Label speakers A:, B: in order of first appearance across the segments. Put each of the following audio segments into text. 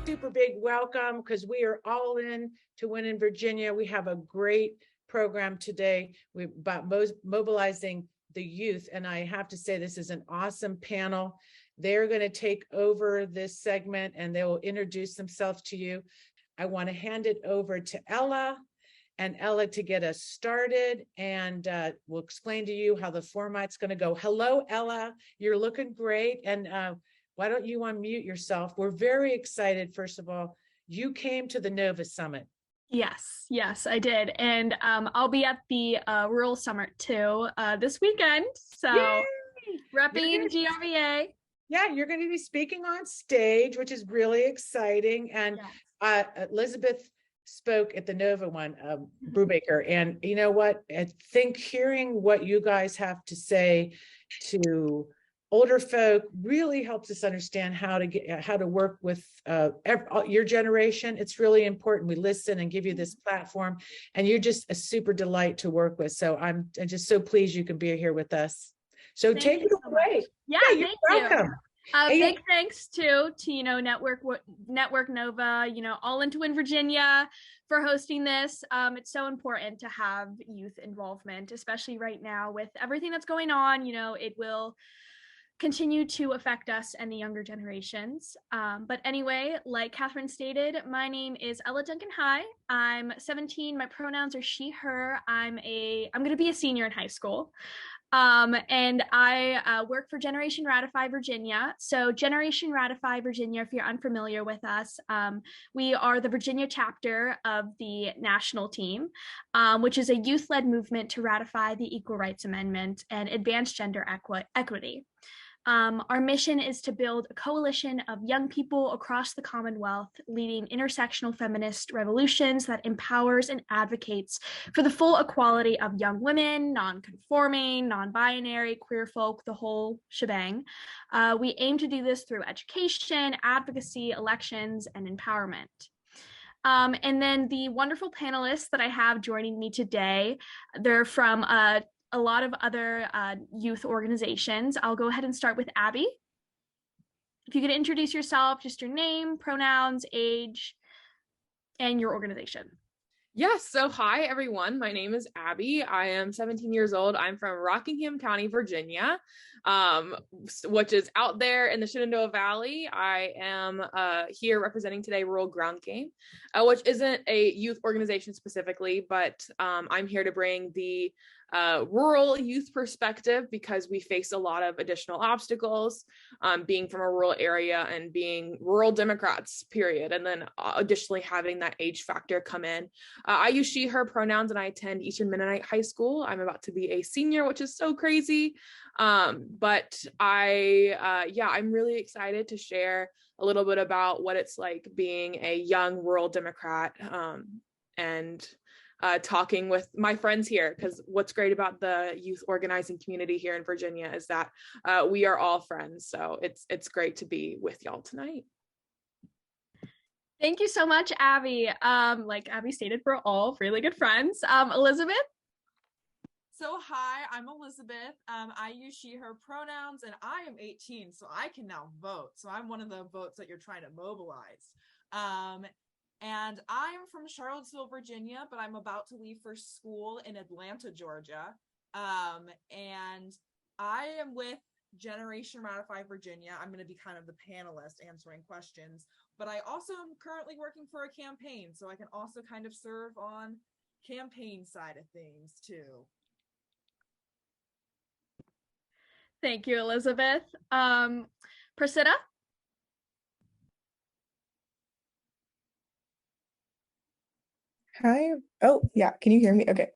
A: super big welcome because we are all in to win in Virginia. We have a great program today about mobilizing the youth. And I have to say, this is an awesome panel. They're going to take over this segment and they will introduce themselves to you. I want to hand it over to Ella to get us started, and we'll explain to you how the format's going to go. Hello, Ella. You're looking great. And why don't you unmute yourself? We're very excited. First of all, you came to the NOVA Summit.
B: Yes, I did. And I'll be at the Rural Summit too this weekend. So
A: Yay!
B: repping GRVA.
A: Yeah, you're going to be speaking on stage, which is really exciting. And yes. Elizabeth spoke at the NOVA one, Brubaker. And you know what? I think hearing what you guys have to say to older folk really helps us understand how to work with your generation. It's really important. We listen and give you this platform, and you're just a super delight to work with. So I'm just so pleased you can be here with us. So take it away.
B: Yeah, you're welcome. Big thanks to Network Nova, All Into Win Virginia for hosting this. It's so important to have youth involvement, especially right now with everything that's going on. It will continue to affect us and the younger generations. But anyway, like Catherine stated, my name is Ella Duncan. Hi, I'm 17. My pronouns are she, her. I'm going to be a senior in high school. And I work for Generation Ratify Virginia. So Generation Ratify Virginia, if you're unfamiliar with us, we are the Virginia chapter of the national team, which is a youth-led movement to ratify the Equal Rights Amendment and advance gender equity. Our mission is to build a coalition of young people across the Commonwealth leading intersectional feminist revolutions that empowers and advocates for the full equality of young women, non-conforming, non-binary, queer folk, the whole shebang. We aim to do this through education, advocacy, elections, and empowerment. And then the wonderful panelists that I have joining me today, they're from a lot of other youth organizations. I'll go ahead and start with Abby. If you could introduce yourself, just your name, pronouns, age, and your organization.
C: Yes, so hi everyone, my name is Abby. I am 17 years old. I'm from Rockingham County, Virginia, which is out there in the Shenandoah Valley. I am here representing today Rural Ground Game, which isn't a youth organization specifically, but I'm here to bring the rural youth perspective because we face a lot of additional obstacles being from a rural area and being rural Democrats, period. And then additionally having that age factor come in. I use she, her pronouns, and I attend Eastern Mennonite High School. I'm about to be a senior, which is so crazy. But I'm really excited to share a little bit about what it's like being a young rural Democrat and talking with my friends here, because what's great about the youth organizing community here in Virginia is that we are all friends. So it's great to be with y'all tonight.
B: Thank you so much, Abby. Like Abby stated, we're all really good friends. Elizabeth?
D: So hi, I'm Elizabeth. I use she, her pronouns, and I am 18, so I can now vote. So I'm one of the votes that you're trying to mobilize. And I'm from Charlottesville, Virginia, but I'm about to leave for school in Atlanta, Georgia. And I am with Generation Ratify Virginia. I'm going to be kind of the panelist answering questions, but I also am currently working for a campaign, so I can also kind of serve on campaign side of things too.
B: Thank you, Elizabeth. Prasidha?
E: Hi. Oh, yeah. Can you hear me? Okay.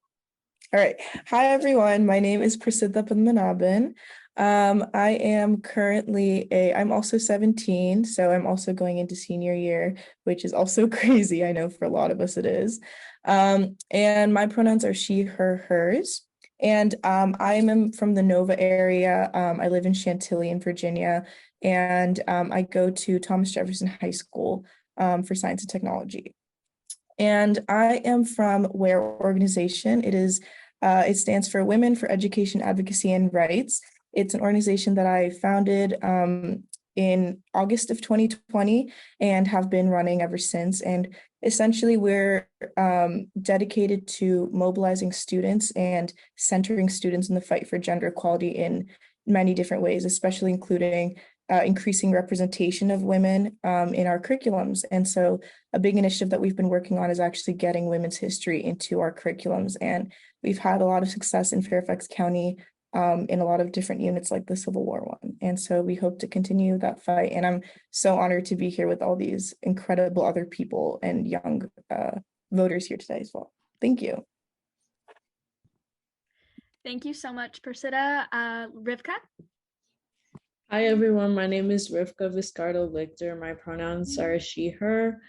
E: All right. Hi, everyone. My name is Prasidha Padmanabhan. I am currently I'm also 17, so I'm also going into senior year, which is also crazy. I know for a lot of us it is. And my pronouns are she, her, hers. And I am from the Nova area. I live in Chantilly in Virginia, and I go to Thomas Jefferson High School for science and technology. And I am from WARE organization. It stands for Women for Education, Advocacy, and Rights. It's an organization that I founded in August of 2020 and have been running ever since. And essentially, we're dedicated to mobilizing students and centering students in the fight for gender equality in many different ways, especially including increasing representation of women in our curriculums. And so a big initiative that we've been working on is actually getting women's history into our curriculums. And we've had a lot of success in Fairfax County in a lot of different units like the Civil War one. And so we hope to continue that fight. And I'm so honored to be here with all these incredible other people and young voters here today as well. Thank you.
B: Thank you so much, Prasidha. Rivka?
F: Hi, everyone. My name is Rivka Vizcardo-Lichter. My pronouns are she, her.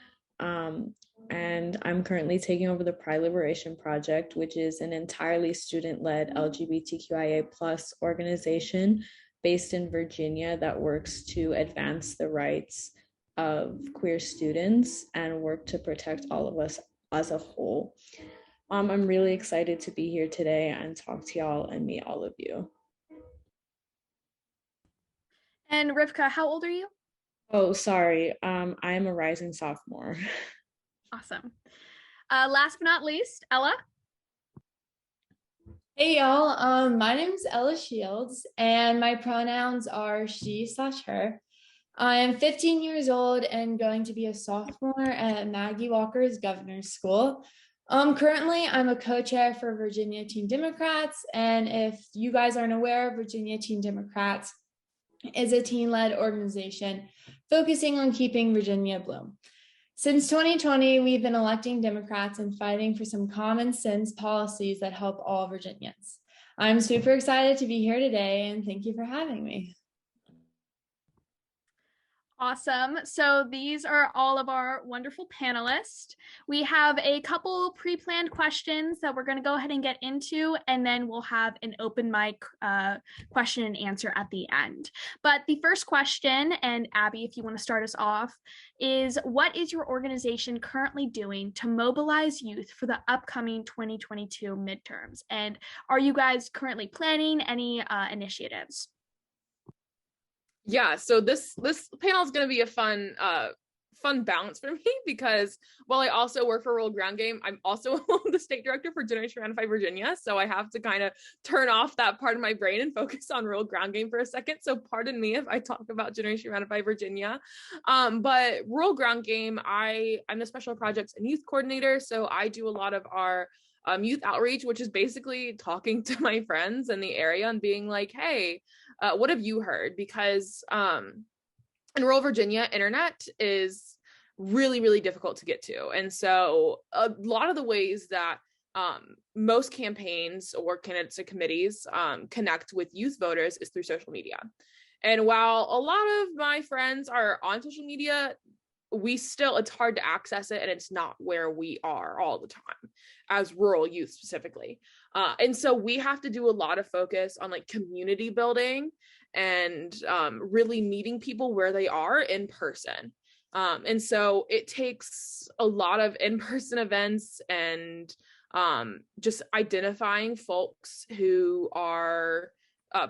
F: And I'm currently taking over the Pride Liberation Project, which is an entirely student-led LGBTQIA+ organization based in Virginia that works to advance the rights of queer students and work to protect all of us as a whole. I'm really excited to be here today and talk to y'all and meet all of you.
B: And Rivka, how old are you?
F: Oh, sorry. I'm a rising sophomore.
B: Awesome. Last but not least, Ella.
G: Hey y'all, my name is Ella Shields and my pronouns are she/her. I am 15 years old and going to be a sophomore at Maggie Walker's Governor's School. Currently, I'm a co-chair for Virginia Teen Democrats, and if you guys aren't aware, Virginia Teen Democrats is a teen-led organization focusing on keeping Virginia bloom. Since 2020, we've been electing Democrats and fighting for some common sense policies that help all Virginians. I'm super excited to be here today, and thank you for having me.
B: Awesome. So these are all of our wonderful panelists. We have a couple pre-planned questions that we're going to go ahead and get into, and then we'll have an open mic question and answer at the end. But the first question, and Abby, if you want to start us off, is what is your organization currently doing to mobilize youth for the upcoming 2022 midterms? And are you guys currently planning any initiatives?
C: Yeah, so this panel is going to be a fun balance for me, because while I also work for World Ground Game, I'm also the state director for Generation Ratify Virginia. So I have to kind of turn off that part of my brain and focus on World Ground Game for a second. So pardon me if I talk about Generation Ratify Virginia. But World Ground Game, I'm the special projects and youth coordinator. So I do a lot of our youth outreach, which is basically talking to my friends in the area and being like, hey, what have you heard? Because in rural Virginia, internet is really, really difficult to get to. And so a lot of the ways that most campaigns or candidates or committees connect with youth voters is through social media. And while a lot of my friends are on social media, it's hard to access it, and it's not where we are all the time as rural youth specifically. And so we have to do a lot of focus on like community building and really meeting people where they are in person. And so it takes a lot of in-person events and just identifying folks who are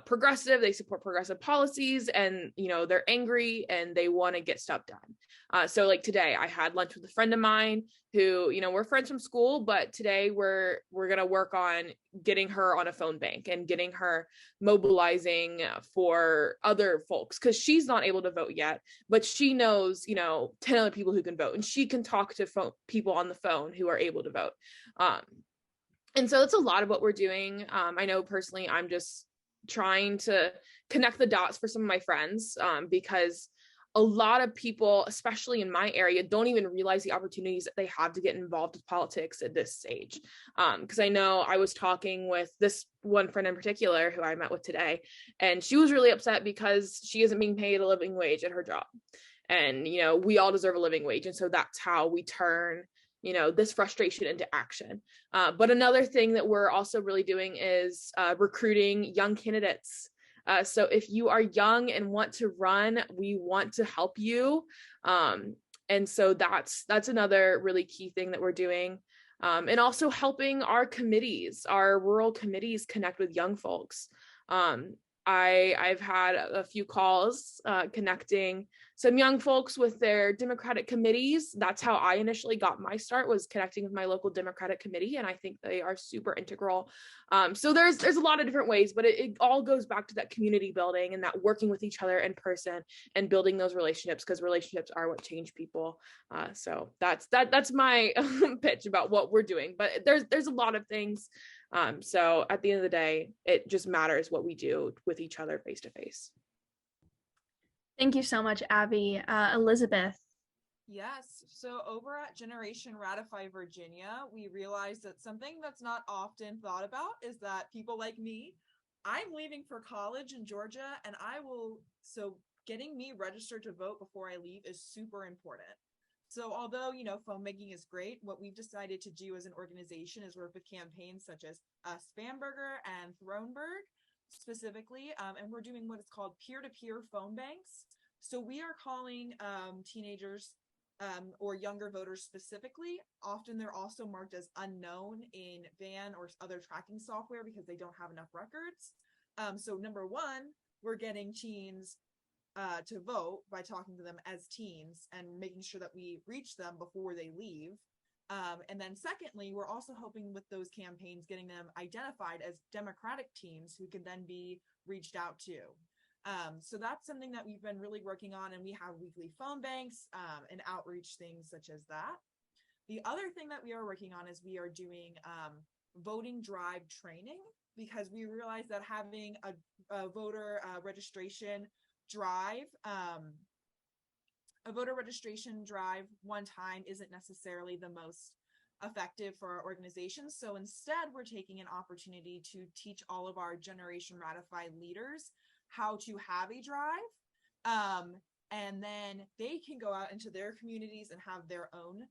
C: progressive, they support progressive policies, and they're angry and they want to get stuff done. So like today I had lunch with a friend of mine who, we're friends from school, but today we're gonna work on getting her on a phone bank and getting her mobilizing for other folks, because she's not able to vote yet, but she knows 10 other people who can vote, and she can talk to people on the phone who are able to vote. And so that's a lot of what we're doing. I know personally I'm just trying to connect the dots for some of my friends, because a lot of people, especially in my area, don't even realize the opportunities that they have to get involved with politics at this stage. Because I know I was talking with this one friend in particular who I met with today, and she was really upset because she isn't being paid a living wage at her job. And, we all deserve a living wage. And so that's how we turn this frustration into action. But another thing that we're also really doing is recruiting young candidates. So if you are young and want to run, we want to help you. And so that's another really key thing that we're doing. And also helping our committees, our rural committees, connect with young folks. I've had a few calls connecting some young folks with their Democratic committees. That's how I initially got my start, was connecting with my local Democratic committee, and I think they are super integral. So there's a lot of different ways, but it all goes back to that community building and that working with each other in person and building those relationships, because relationships are what change people. So that's my pitch about what we're doing. But there's a lot of things. So at the end of the day, it just matters what we do with each other face to face.
B: Thank you so much, Abby. Elizabeth.
D: Yes. So over at Generation Ratify Virginia, we realized that something that's not often thought about is that people like me, I'm leaving for college in Georgia, and so getting me registered to vote before I leave is super important. So although, phone banking is great, what we've decided to do as an organization is work with campaigns such as Spamberger and Throneburg specifically, and we're doing what is called peer-to-peer phone banks. So we are calling teenagers or younger voters specifically. Often they're also marked as unknown in VAN or other tracking software because they don't have enough records. So number one, we're getting teens to vote by talking to them as teens and making sure that we reach them before they leave. And then secondly, we're also helping with those campaigns, getting them identified as Democratic teens who can then be reached out to. So that's something that we've been really working on, and we have weekly phone banks and outreach things such as that. The other thing that we are working on is we are doing voting drive training, because we realize that having a voter registration drive, a voter registration drive one time isn't necessarily the most effective for our organization. So instead, we're taking an opportunity to teach all of our Generation Ratify leaders how to have a drive. And then they can go out into their communities and have their own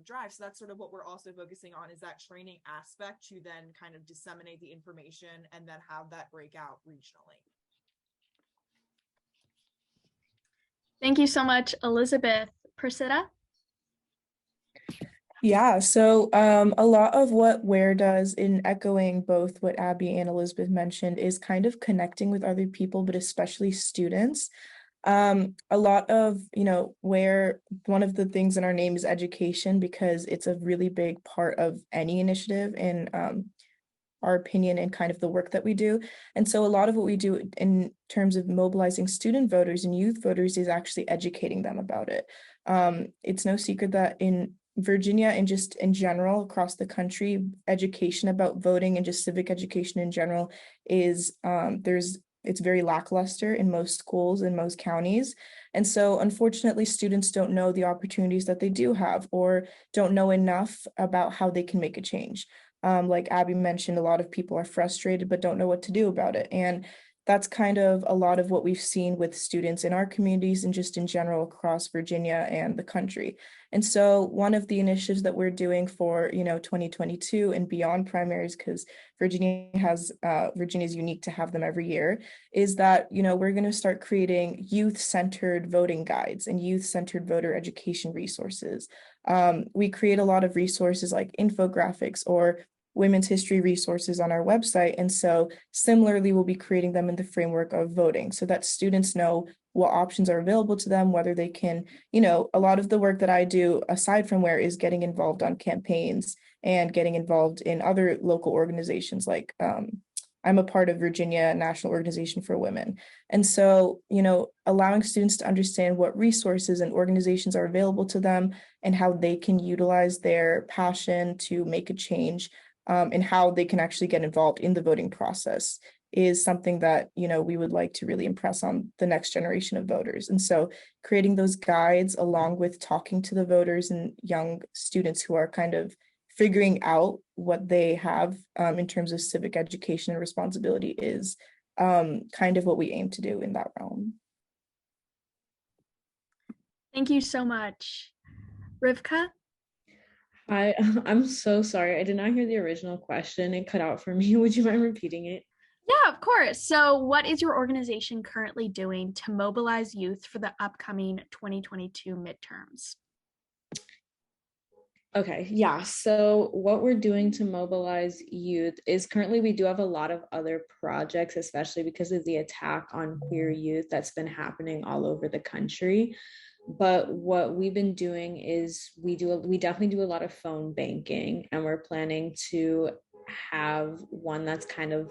D: drive. So that's sort of what we're also focusing on, is that training aspect to then kind of disseminate the information and then have that breakout regionally.
B: Thank you so much, Elizabeth. Prasidha?
E: Yeah, so a lot of what WHERE does, in echoing both what Abby and Elizabeth mentioned, is kind of connecting with other people, but especially students. A lot of, WHERE, one of the things in our name is education, because it's a really big part of any initiative in our opinion and kind of the work that we do. And so a lot of what we do in terms of mobilizing student voters and youth voters is actually educating them about it. It's no secret that in Virginia and just in general across the country, education about voting and just civic education in general is it's very lackluster in most schools in most counties. And so unfortunately, students don't know the opportunities that they do have, or don't know enough about how they can make a change. Like Abby mentioned, a lot of people are frustrated but don't know what to do about it. And that's kind of a lot of what we've seen with students in our communities and just in general across Virginia and the country. And so one of the initiatives that we're doing for 2022 and beyond primaries, because Virginia is unique to have them every year, is that we're going to start creating youth-centered voting guides and youth-centered voter education resources. We create a lot of resources like infographics or women's history resources on our website. And so similarly, we'll be creating them in the framework of voting so that students know what options are available to them, whether they can, a lot of the work that I do aside from WHERE is getting involved on campaigns and getting involved in other local organizations. Like I'm a part of Virginia National Organization for Women. And so, allowing students to understand what resources and organizations are available to them and how they can utilize their passion to make a change, and how they can actually get involved in the voting process is something that, we would like to really impress on the next generation of voters. And so creating those guides along with talking to the voters and young students who are kind of figuring out what they have in terms of civic education and responsibility is kind of what we aim to do in that realm.
B: Thank you so much. Rivka?
F: Hi, I'm so sorry. I did not hear the original question. It cut out for me. Would you mind repeating it?
B: Yeah, of course. So what is your organization currently doing to mobilize youth for the upcoming 2022 midterms?
F: Okay, yeah. So what we're doing to mobilize youth is currently we do have a lot of other projects, especially because of the attack on queer youth that's been happening all over the country. But what we've been doing is we definitely do a lot of phone banking, and we're planning to have one that's kind of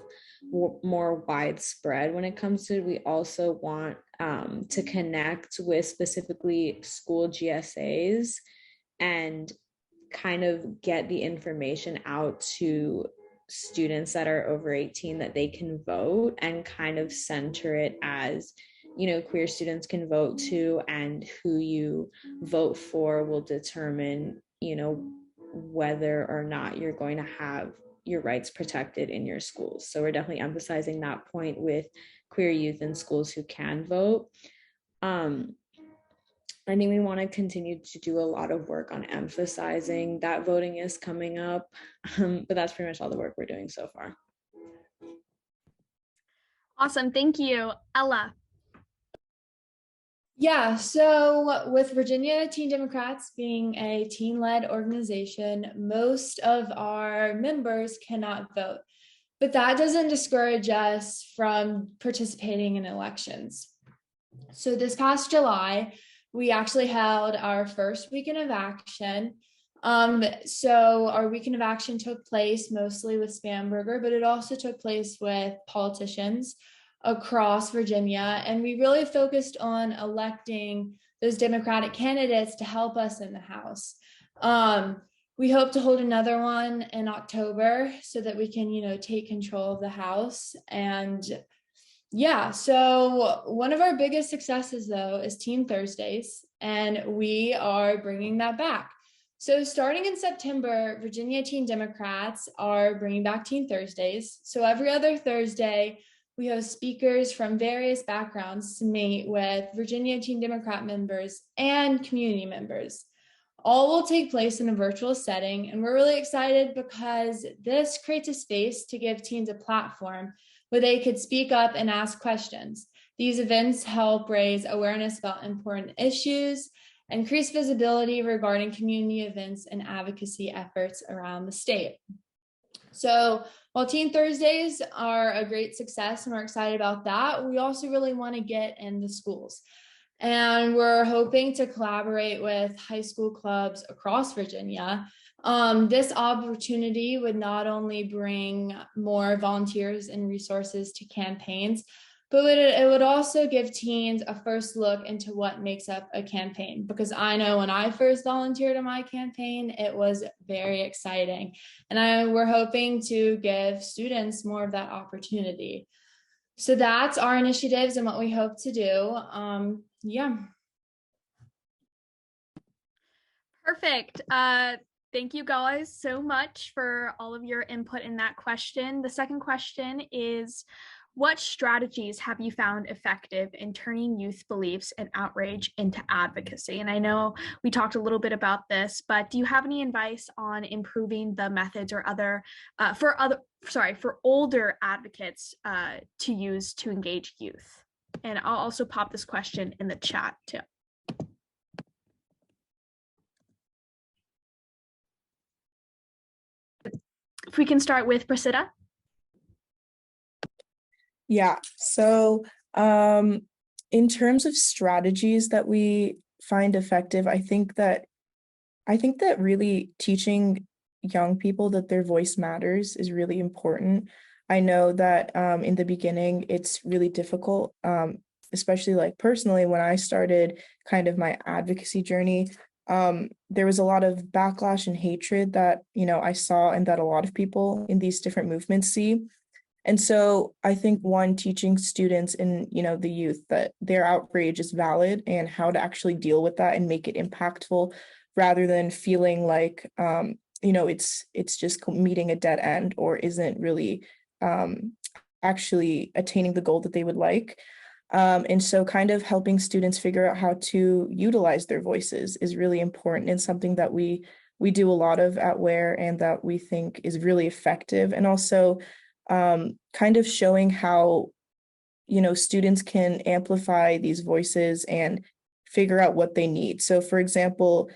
F: more widespread when it comes to. We also want to connect with specifically school GSAs and kind of get the information out to students that are over 18 that they can vote, and kind of center it as, you know, queer students can vote too, and who you vote for will determine, you know, whether or not you're going to have your rights protected in your schools. So we're definitely emphasizing that point with queer youth in schools who can vote. I think we want to continue to do a lot of work on emphasizing that voting is coming up, but that's pretty much all the work we're doing so far.
B: Awesome, thank you. Ella.
G: Yeah, so with Virginia Teen Democrats being a teen-led organization, most of our members cannot vote, but that doesn't discourage us from participating in elections. So this past July, we actually held our first weekend of action. So our weekend of action took place mostly with Spamberger, but it also took place with politicians across Virginia. And we really focused on electing those Democratic candidates to help us in the House. We hope to hold another one in October so that we can, you know, take control of the House. And yeah, so one of our biggest successes, though, is Teen Thursdays, and we are bringing that back. So starting in September, Virginia Teen Democrats are bringing back Teen Thursdays. So every other Thursday, we host speakers from various backgrounds to meet with Virginia Teen Democrat members and community members. All will take place in a virtual setting, and we're really excited because this creates a space to give teens a platform where they could speak up and ask questions. These events help raise awareness about important issues, increase visibility regarding community events and advocacy efforts around the state. So while Teen Thursdays are a great success and we're excited about that, we also really want to get in the schools. And we're hoping to collaborate with high school clubs across Virginia. This opportunity would not only bring more volunteers and resources to campaigns, but it would also give teens a first look into what makes up a campaign. Because I know when I first volunteered in my campaign, it was very exciting. And we're hoping to give students more of that opportunity. So that's our initiatives and what we hope to do. Yeah.
B: Perfect. Thank you guys so much for all of your input in that question. The second question is, what strategies have you found effective in turning youth beliefs and outrage into advocacy? And I know we talked a little bit about this, but do you have any advice on improving the methods or for older advocates to use to engage youth? And I'll also pop this question in the chat too. If we can start with Prasidha.
E: Yeah, so in terms of strategies that we find effective, I think that really teaching young people that their voice matters is really important. I know that in the beginning it's really difficult, especially like personally when I started kind of my advocacy journey. There was a lot of backlash and hatred that, you know, I saw and that a lot of people in these different movements see. And so I think teaching students and, you know, the youth that their outrage is valid and how to actually deal with that and make it impactful rather than feeling like, you know, it's just meeting a dead end or isn't really actually attaining the goal that they would like. And so kind of helping students figure out how to utilize their voices is really important and something that we do a lot of at Ware and that we think is really effective. And also kind of showing how, you know, students can amplify these voices and figure out what they need. So for example,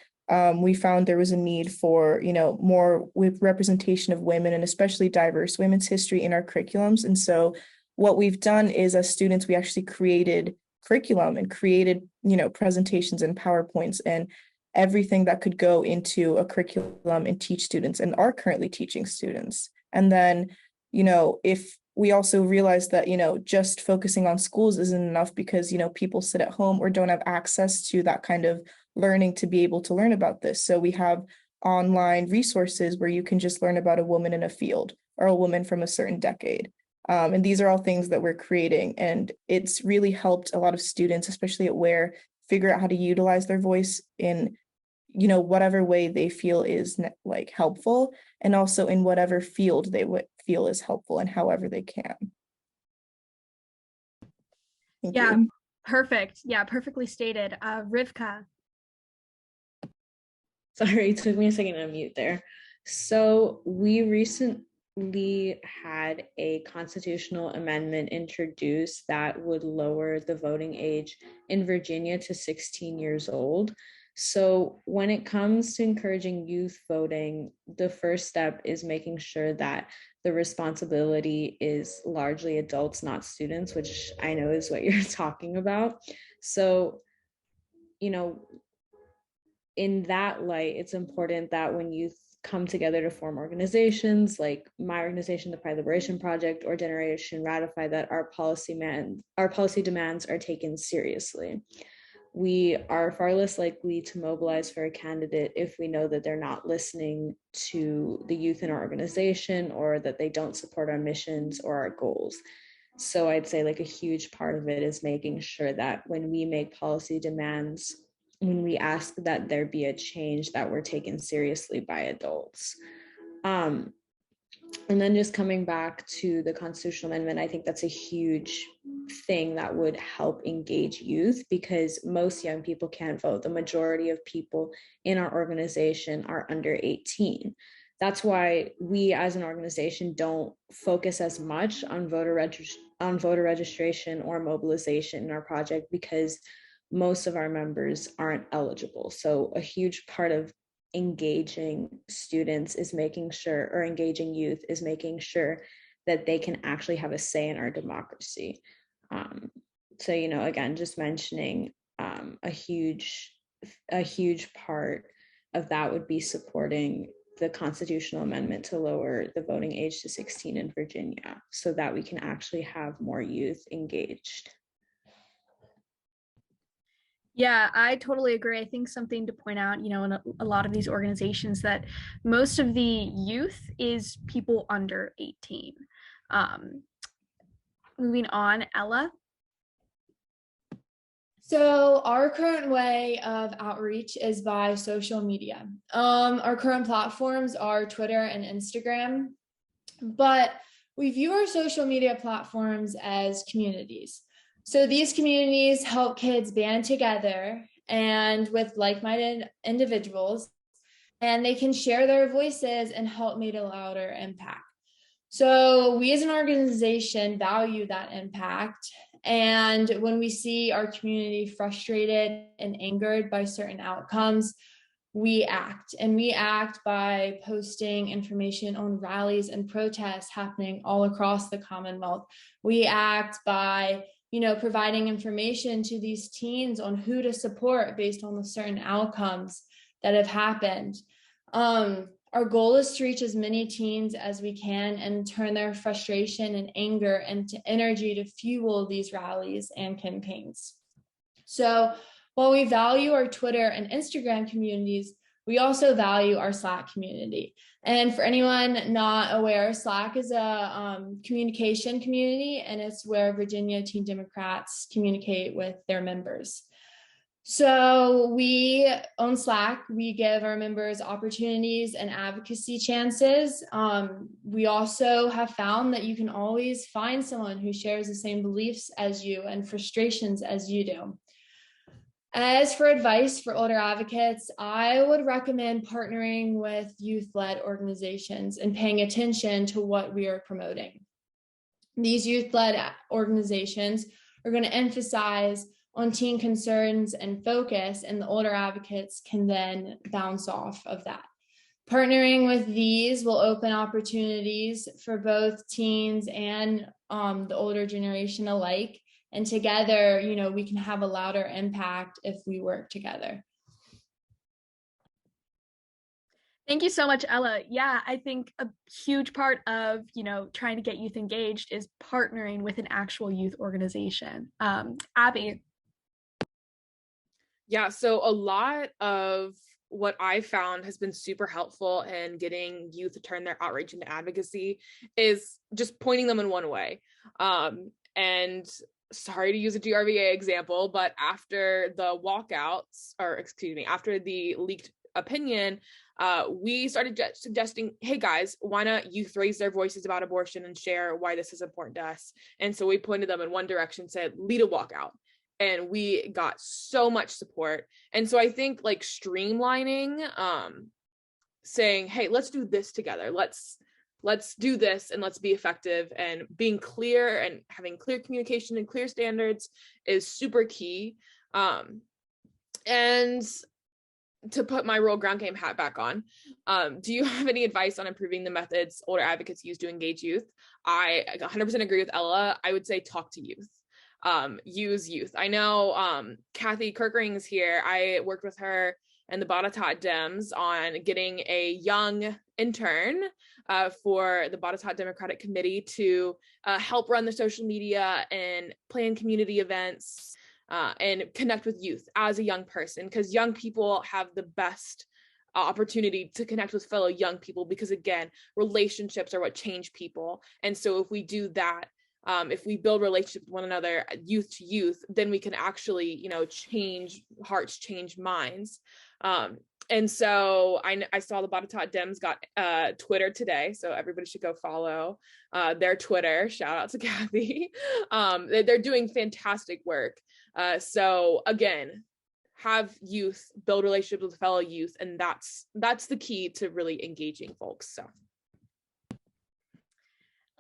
E: we found there was a need for, more with representation of women and especially diverse women's history in our curriculums. And so what we've done is, as students, we actually created curriculum and created, presentations and PowerPoints and everything that could go into a curriculum and teach students, and are currently teaching students. And then, if we also realized that, just focusing on schools isn't enough because, people sit at home or don't have access to that kind of learning to be able to learn about this. So we have online resources where you can just learn about a woman in a field or a woman from a certain decade. And these are all things that we're creating. And it's really helped a lot of students, especially at Ware, figure out how to utilize their voice in, whatever way they feel is like helpful, and also in whatever field they would feel is helpful and however they can. Thank you.
B: Perfect. Yeah, perfectly stated. Rivka.
F: Sorry, it took me a second to unmute there. So we recently had a constitutional amendment introduced that would lower the voting age in Virginia to 16 years old. So when it comes to encouraging youth voting, the first step is making sure that the responsibility is largely adults, not students, which I know is what you're talking about. So, in that light, it's important that when youth come together to form organizations like my organization, the Pride Liberation Project, or Generation Ratify, that our policy demands are taken seriously. We are far less likely to mobilize for a candidate if we know that they're not listening to the youth in our organization, or that they don't support our missions or our goals. So I'd say like a huge part of it is making sure that when we make policy demands, when we ask that there be a change, that we're taken seriously by adults. And then just coming back to the constitutional amendment, I think that's a huge thing that would help engage youth, because most young people can't vote. The majority of people in our organization are under 18. That's why we as an organization don't focus as much on voter registration or mobilization in our project, because most of our members aren't eligible. So a huge part of engaging students is making sure, or engaging youth is making sure that they can actually have a say in our democracy. So, again, just mentioning a huge part of that would be supporting the constitutional amendment to lower the voting age to 16 in Virginia, so that we can actually have more youth engaged.
B: Yeah, I totally agree. I think something to point out, in a lot of these organizations, that most of the youth is people under 18. Moving on, Ella.
G: So our current way of outreach is by social media. Our current platforms are Twitter and Instagram, but we view our social media platforms as communities. So these communities help kids band together and with like-minded individuals, and they can share their voices and help make a louder impact. So we as an organization value that impact. And when we see our community frustrated and angered by certain outcomes, we act. And we act by posting information on rallies and protests happening all across the Commonwealth. We act by providing information to these teens on who to support based on the certain outcomes that have happened. Our goal is to reach as many teens as we can and turn their frustration and anger into energy to fuel these rallies and campaigns. So while we value our Twitter and Instagram communities, we also value our Slack community. And for anyone not aware, Slack is a communication community, and it's where Virginia Teen Democrats communicate with their members. So we on Slack, we give our members opportunities and advocacy chances. We also have found that you can always find someone who shares the same beliefs as you and frustrations as you do. As for advice for older advocates, I would recommend partnering with youth-led organizations and paying attention to what we are promoting. These youth-led organizations are going to emphasize on teen concerns and focus, and the older advocates can then bounce off of that. Partnering with these will open opportunities for both teens and the older generation alike. And together, we can have a louder impact if we work together.
B: Thank you so much, Ella. Yeah, I think a huge part of, trying to get youth engaged is partnering with an actual youth organization. Abby.
C: Yeah, so a lot of what I found has been super helpful in getting youth to turn their outreach into advocacy is just pointing them in one way. And sorry to use a GRVA example, but after the walkouts, after the leaked opinion, we started suggesting, hey guys, why not youth raise their voices about abortion and share why this is important to us? And so we pointed them in one direction, said, lead a walkout. And we got so much support. And so I think like streamlining, saying, hey, let's do this together. Let's do this and let's be effective, and being clear and having clear communication and clear standards is super key. And to put my Royal Ground Game hat back on, do you have any advice on improving the methods older advocates use to engage youth? I 100% agree with Ella. I would say talk to youth. Use youth. I know Kathy Kirkering's here. I worked with her and the Botetourt Dems on getting a young intern for the Botetourt Democratic Committee to help run the social media and plan community events and connect with youth as a young person, because young people have the best opportunity to connect with fellow young people, because again, relationships are what change people. And so if we do that, if we build relationships with one another, youth to youth, then we can actually, change hearts, change minds. And so I saw the Botetourt Dems got Twitter today, so everybody should go follow their Twitter. Shout out to Kathy. They're doing fantastic work. So again, have youth build relationships with fellow youth, and that's the key to really engaging folks. So,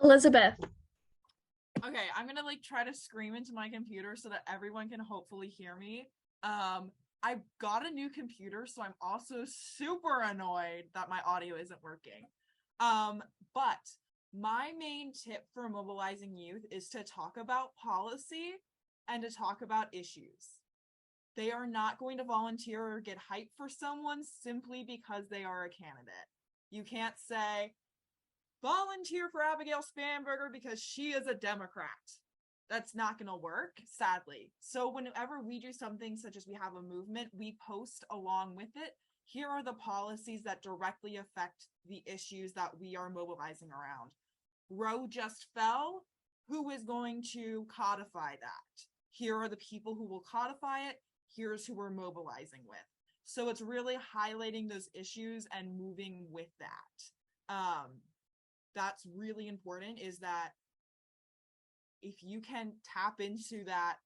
B: Elizabeth.
D: Okay, I'm gonna try to scream into my computer so that everyone can hopefully hear me. I got a new computer, so I'm also super annoyed that my audio isn't working. But my main tip for mobilizing youth is to talk about policy and to talk about issues. They are not going to volunteer or get hyped for someone simply because they are a candidate. You can't say, volunteer for Abigail Spanberger because she is a Democrat. That's not going to work, sadly. So whenever we do something such as we have a movement, we post along with it, here are the policies that directly affect the issues that we are mobilizing around. Roe just fell. Who is going to codify that? Here are the people who will codify it. Here's who we're mobilizing with. So it's really highlighting those issues and moving with that. That's really important, is that if you can tap into that,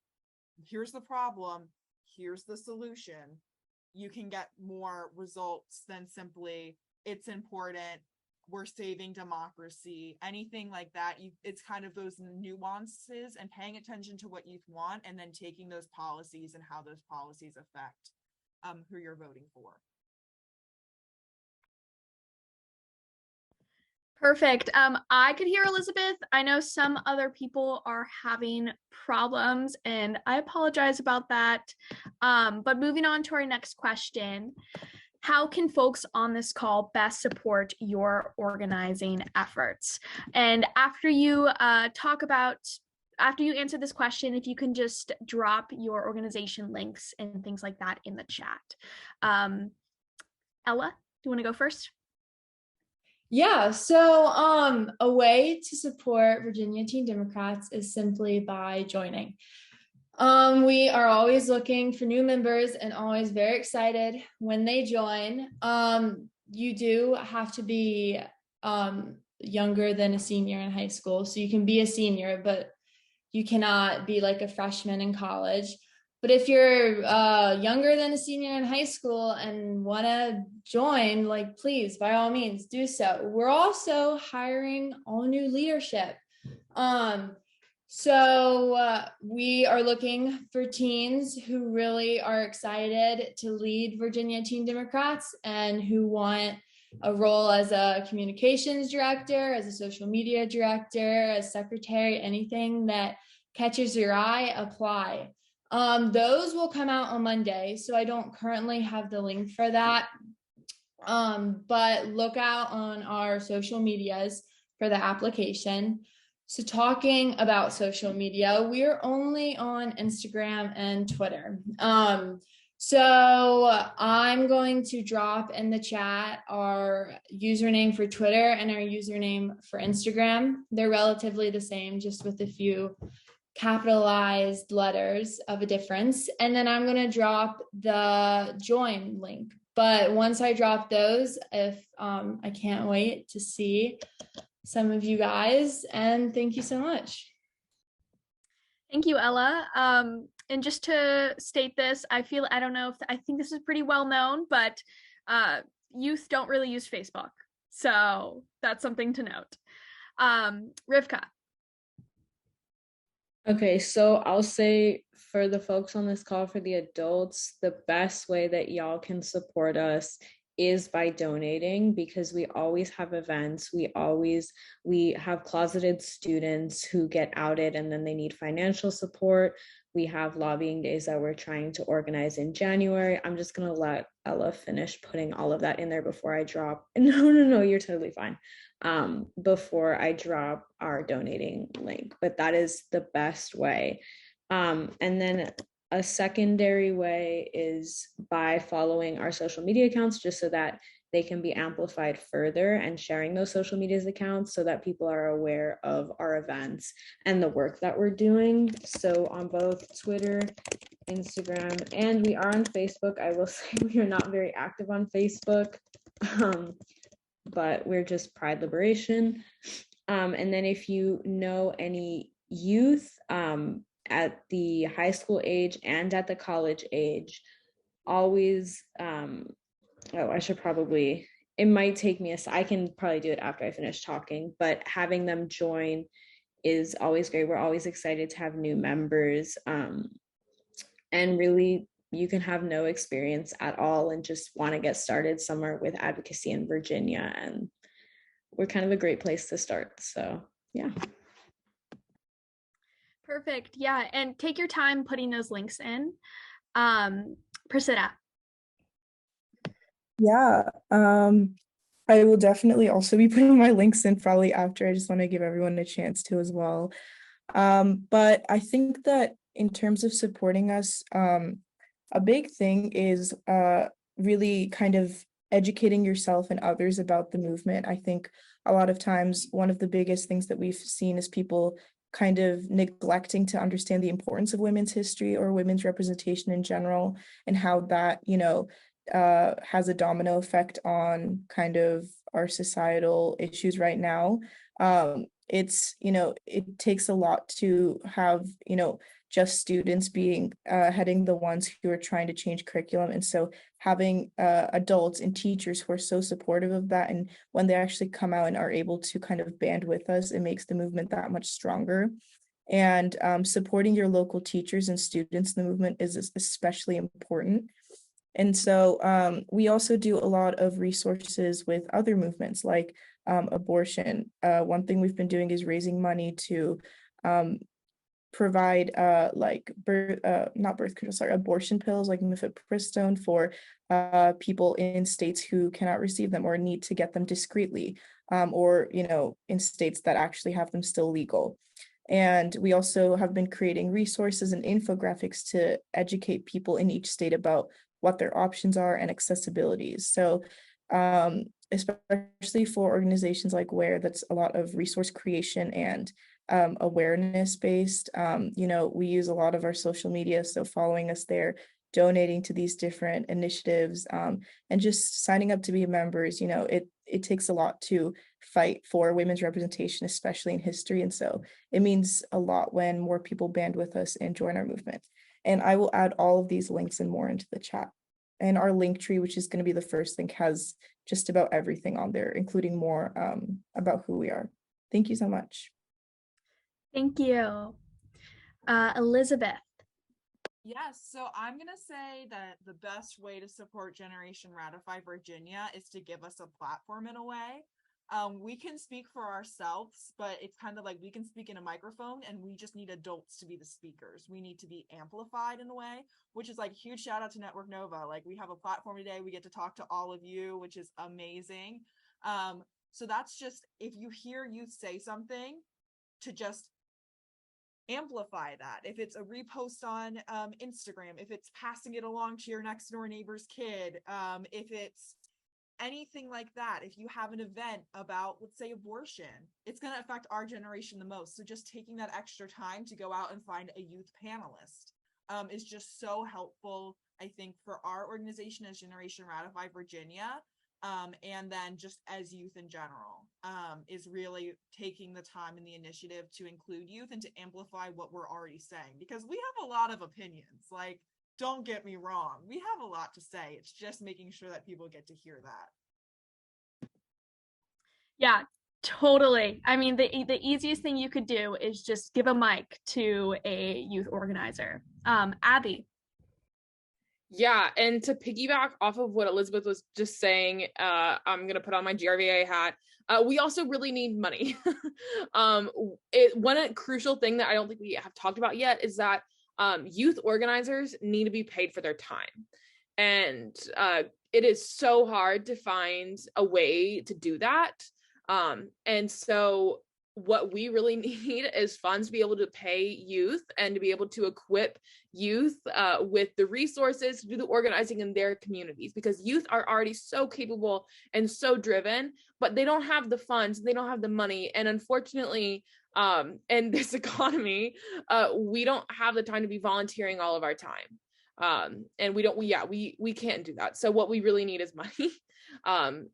D: here's the problem, here's the solution, you can get more results than simply, it's important, we're saving democracy, anything like that. It's kind of those nuances and paying attention to what youth want, and then taking those policies and how those policies affect who you're voting for.
B: Perfect. I could hear Elizabeth. I know some other people are having problems, and I apologize about that. But moving on to our next question, how can folks on this call best support your organizing efforts? And after you after you answer this question, if you can just drop your organization links and things like that in the chat. Ella, do you want to go first?
G: Yeah, so a way to support Virginia Teen Democrats is simply by joining. We are always looking for new members and always very excited when they join. You do have to be younger than a senior in high school, so you can be a senior, but you cannot be like a freshman in college. But if you're younger than a senior in high school and want to join, please, by all means, do so. We're also hiring all new leadership. So we are looking for teens who really are excited to lead Virginia Teen Democrats and who want a role as a communications director, as a social media director, as secretary, anything that catches your eye, apply. Those will come out on Monday, so I don't currently have the link for that. But look out on our social medias for the application. So talking about social media, we're only on Instagram and Twitter. So I'm going to drop in the chat our username for Twitter and our username for Instagram. They're relatively the same, just with a few capitalized letters of a difference. And then I'm going to drop the join link. But once I drop those, I can't wait to see some of you guys, and thank you so much.
B: Thank you, Ella. And just to state this, I think this is pretty well known, but youth don't really use Facebook. So that's something to note. Rivka.
F: Okay, so I'll say for the folks on this call, for the adults, the best way that y'all can support us is by donating, because we always have events. We have closeted students who get outed and then they need financial support. We have lobbying days that we're trying to organize in January. I'm just going to let Ella finish putting all of that in there before I drop. No, you're totally fine. Before I drop our donating link, but that is the best way. And then a secondary way is by following our social media accounts, just so that they can be amplified further, and sharing those social media accounts so that people are aware of our events and the work that we're doing. So on both Twitter, Instagram, and we are on Facebook. I will say we are not very active on Facebook, but we're just Pride Liberation. And then if you know any youth at the high school age and at the college age, always, it might take me I can probably do it after I finish talking, but having them join is always great. We're always excited to have new members. And really, you can have no experience at all and just want to get started somewhere with advocacy in Virginia, and we're kind of a great place to start. So yeah.
B: Perfect. Yeah, and take your time putting those links in. Prasidha.
E: Yeah, I will definitely also be putting my links in probably after. I just want to give everyone a chance to as well. But I think that in terms of supporting us, a big thing is really kind of educating yourself and others about the movement. I think a lot of times one of the biggest things that we've seen is people kind of neglecting to understand the importance of women's history or women's representation in general, and how that, has a domino effect on kind of our societal issues right now. It takes a lot to have, just students being heading the ones who are trying to change curriculum. And so having adults and teachers who are so supportive of that, and when they actually come out and are able to kind of band with us, it makes the movement that much stronger. And supporting your local teachers and students in the movement is especially important. And so we also do a lot of resources with other movements like abortion. One thing we've been doing is raising money to provide abortion pills like mifepristone for people in states who cannot receive them or need to get them discreetly, or in states that actually have them still legal. And we also have been creating resources and infographics to educate people in each state about what their options are and accessibilities. So especially for organizations like WARE, that's a lot of resource creation and awareness based. We use a lot of our social media, so following us there, donating to these different initiatives, and just signing up to be members. It takes a lot to fight for women's representation, especially in history, and so it means a lot when more people band with us and join our movement. And I will add all of these links and more into the chat. And our link tree, which is going to be the first link, has just about everything on there, including more about who we are. Thank you so much.
B: Thank you. Elizabeth.
D: Yes, so I'm going to say that the best way to support Generation Ratify Virginia is to give us a platform in a way. We can speak for ourselves, but it's kind of like we can speak in a microphone and we just need adults to be the speakers. We need to be amplified in a way, which is like huge shout out to Network Nova. Like we have a platform today. We get to talk to all of you, which is amazing. So that's just, if you hear youth say something, to just amplify that. If it's a repost on Instagram, if it's passing it along to your next door neighbor's kid, if it's anything like that, if you have an event about, let's say, abortion, it's going to affect our generation the most. So just taking that extra time to go out and find a youth panelist is just so helpful, I think, for our organization as Generation Ratify Virginia. And then just as youth in general, is really taking the time and the initiative to include youth and to amplify what we're already saying, because we have a lot of opinions. Like, don't get me wrong, we have a lot to say. It's just making sure that people get to hear that.
B: Yeah, totally. I mean, the easiest thing you could do is just give a mic to a youth organizer. Abby.
C: Yeah, and to piggyback off of what Elizabeth was just saying, I'm going to put on my GRVA hat. We also really need money. One crucial thing that I don't think we have talked about yet is that youth organizers need to be paid for their time. And it is so hard to find a way to do that. And so what we really need is funds to be able to pay youth and to be able to equip youth with the resources to do the organizing in their communities, because youth are already so capable and so driven, but they don't have the funds, they don't have the money. And unfortunately, in this economy, we don't have the time to be volunteering all of our time. And we can't do that. So what we really need is money.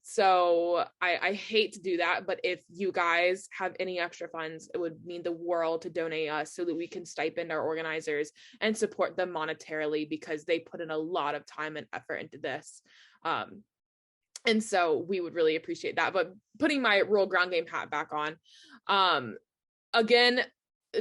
C: So I hate to do that, but if you guys have any extra funds, it would mean the world to donate us so that we can stipend our organizers and support them monetarily, because they put in a lot of time and effort into this. And so we would really appreciate that. But putting my rural ground game hat back on, again,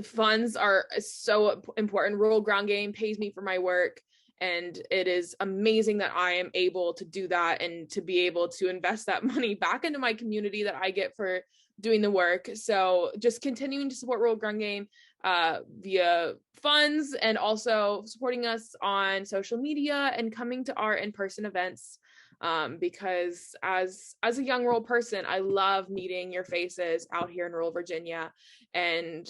C: funds are so important. Rural ground game pays me for my work. And it is amazing that I am able to do that and to be able to invest that money back into my community that I get for doing the work. So just continuing to support Rural Ground Game via funds, and also supporting us on social media and coming to our in-person events. Because as a young rural person, I love meeting your faces out here in rural Virginia. And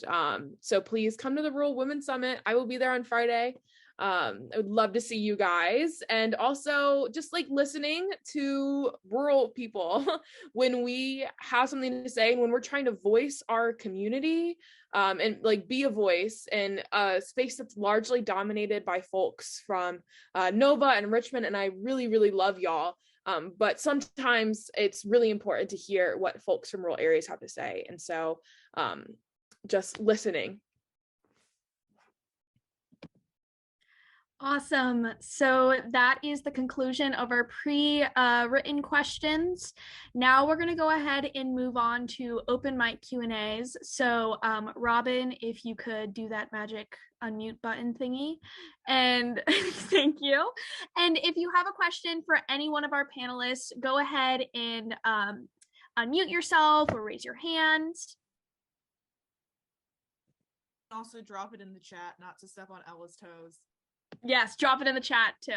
C: so please come to the Rural Women's Summit. I will be there on Friday. I would love to see you guys, and also just like listening to rural people when we have something to say and when we're trying to voice our community, and like be a voice in a space that's largely dominated by folks from Nova and Richmond. And I really, really love y'all. But sometimes it's really important to hear what folks from rural areas have to say. And so just listening.
B: Awesome. So that is the conclusion of our pre-written questions. Now we're going to go ahead and move on to open mic Q&As. So Robin, if you could do that magic unmute button thingy, and thank you. And if you have a question for any one of our panelists, go ahead and unmute yourself or raise your hand.
D: Also drop it in the chat, not to step on Ella's toes.
B: Yes, drop it in the chat too.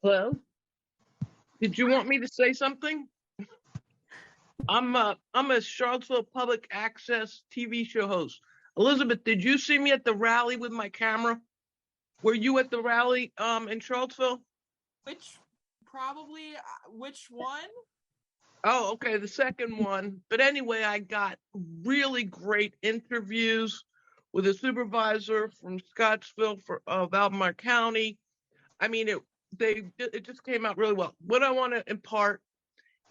H: Hello? Did you want me to say something? I'm a Charlottesville public access TV show host. Elizabeth, did you see me at the rally with my camera? Were you at the rally in Charlottesville?
D: Which one?
H: Oh, okay, the second one. But anyway, I got really great interviews with a supervisor from Scottsville of Albemarle County. I mean, it just came out really well. What I want to impart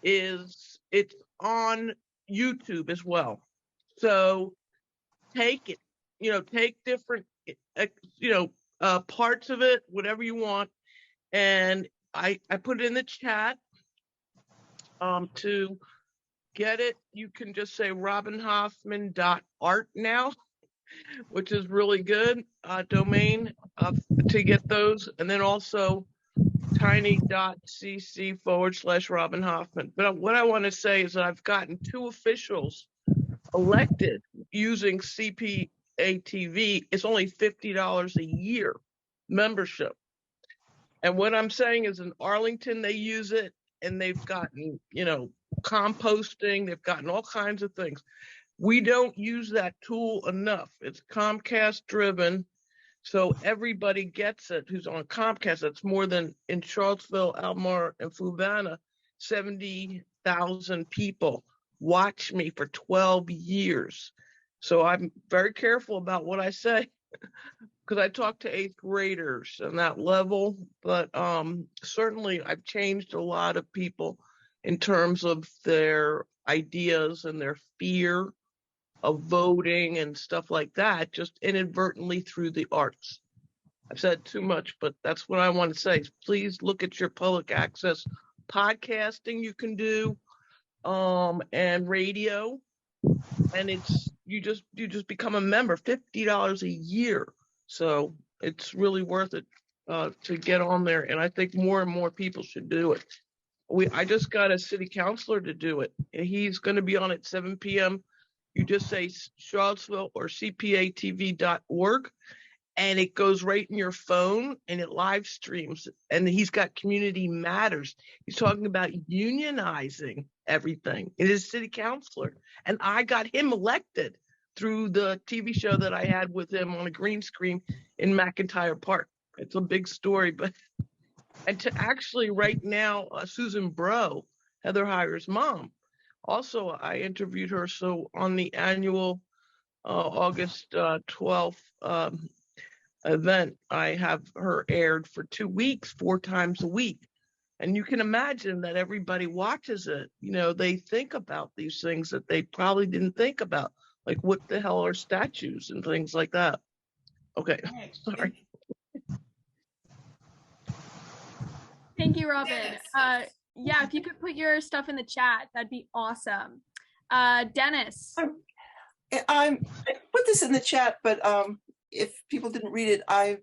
H: is it's on YouTube as well. So take it, take different, parts of it, whatever you want. And I put it in the chat. To get it, you can just say robinhoffman.art now, which is really good domain to get those. And then also tiny.cc/Robin Hoffman. But what I want to say is that I've gotten 2 officials elected using CPA TV. It's only $50 a year membership. And what I'm saying is in Arlington, they use it and they've gotten, composting, they've gotten all kinds of things. We don't use that tool enough. It's Comcast driven. So everybody gets it who's on Comcast. That's more than in Charlottesville, Almar, and Fluvanna, 70,000 people watch me for 12 years. So I'm very careful about what I say because I talk to 8th graders on that level. But certainly I've changed a lot of people in terms of their ideas and their fear of voting and stuff like that, just inadvertently through the arts. I've said too much, but that's what I want to say. Please look at your public access podcasting you can do, and radio. And you just become a member, $50 a year. So it's really worth it to get on there. And I think more and more people should do it. I just got a city councilor to do it. He's going to be on at 7 p.m. You just say Charlottesville or cpatv.org, and it goes right in your phone and it live streams. And he's got Community Matters. He's talking about unionizing everything. It is city councilor. And I got him elected through the TV show that I had with him on a green screen in McIntyre Park. It's a big story, and to actually right now, Susan Bro, Heather Heyer's mom, also, I interviewed her. So on the annual August 12th event, I have her aired for 2 weeks, 4 times a week. And you can imagine that everybody watches it. They think about these things that they probably didn't think about, like what the hell are statues and things like that. Okay, sorry.
B: Thank you, Robin. Yeah, if you could put your stuff in the chat, that'd be awesome. Dennis.
I: I put this in the chat, but if people didn't read it, I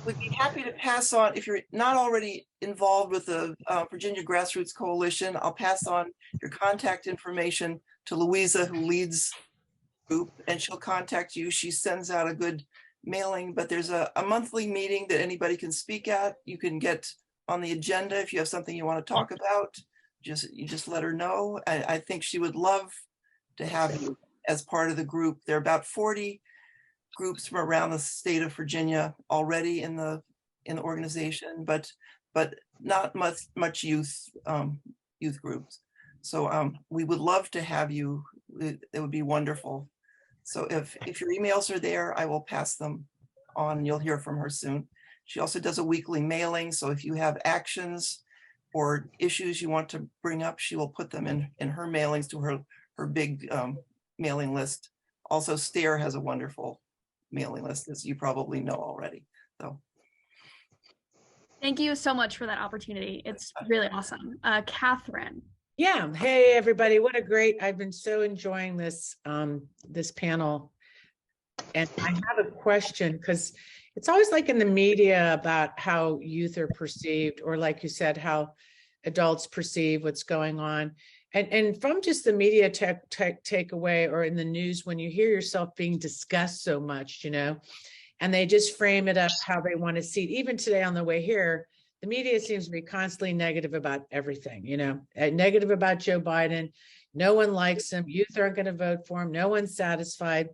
I: would be happy to pass on, if you're not already involved with the Virginia Grassroots Coalition, I'll pass on your contact information to Louisa, who leads the group, and she'll contact you. She sends out a good mailing, but there's a monthly meeting that anybody can speak at. You can get on the agenda if you have something you want to talk about. You just let her know. I think she would love to have you as part of the group. There are about 40 groups from around the state of Virginia already in the organization, but not much youth groups. So we would love to have you. It would be wonderful. So if your emails are there, I will pass them on. You'll hear from her soon. She also does a weekly mailing. So if you have actions or issues you want to bring up, she will put them in her mailings to her big mailing list. Also, STARE has a wonderful mailing list, as you probably know already. So
B: thank you so much for that opportunity. It's really awesome. Catherine.
A: Yeah. Hey, everybody. I've been so enjoying this this panel. And I have a question, because it's always like in the media about how youth are perceived, or like you said, how adults perceive what's going on. And from just the media takeaway, or in the news, when you hear yourself being discussed so much, and they just frame it up how they want to see it. Even today on the way here, the media seems to be constantly negative about everything, negative about Joe Biden. No one likes him. Youth aren't going to vote for him. No one's satisfied.